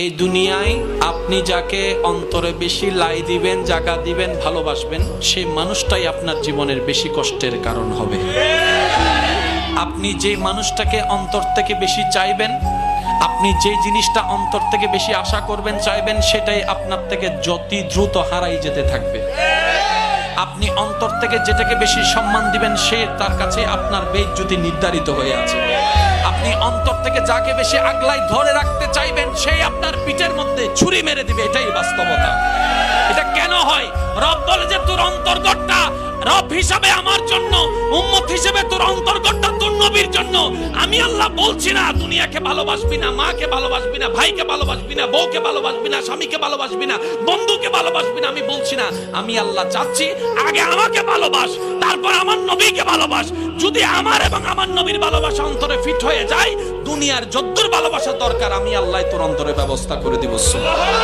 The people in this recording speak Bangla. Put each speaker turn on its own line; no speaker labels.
এই দুনিয়ায় আপনি যাকে অন্তরে বেশি লাই দিবেন, জায়গা দিবেন, ভালোবাসবেন, সেই মানুষটাই আপনার জীবনের বেশি কষ্টের কারণ হবে। আপনি যে মানুষটাকে অন্তর থেকে বেশি চাইবেন, আপনি যে জিনিসটা অন্তর থেকে বেশি আশা করবেন, চাইবেন, সেটাই আপনার থেকে যত দ্রুত হারাই যেতে থাকবে। আপনি অন্তর থেকে যেটাকে বেশি সম্মান দিবেন, সে তার কাছে আপনার বেইজ্জতি নির্ধারিত হয়ে আছে। আপনি অন্তর থেকে যাকে বেশি আগলাই ধরে রাখতে চাইবেন, সেই আপনার পিঠের মধ্যে ছুরি মেরে দিবে। এটাই বাস্তবতা। এটা কেন হয়? রব বলে যে তোর অন্তর্গতটা রব হিসাবে আমার জন্য, উম্মত হিসেবে তোর অন্তর্গতটা তোর নবীর জন্য। আমি আল্লাহ বলছি না দুনিয়াকে ভালোবাসবি না, মাকে ভালোবাসবি না, ভাইকে ভালোবাসবি না, বউকে ভালোবাসবি না, স্বামীকে ভালোবাসবি না, বন্ধুকে ভালোবাসবি না। আমি বলছি না, আমি আল্লাহ চাচ্ছি আগে আমাকে ভালোবাস, তারপর আমার নবীকে ভালোবাস। যদি আমার এবং আমার নবীর ভালোবাসা অন্তরে ফিট হয়ে যায়, দুনিয়ার যদ্দুর ভালোবাসা দরকার আমি আল্লাহ তোর অন্তরে ব্যবস্থা করে দিব। সুবহানাল্লাহ।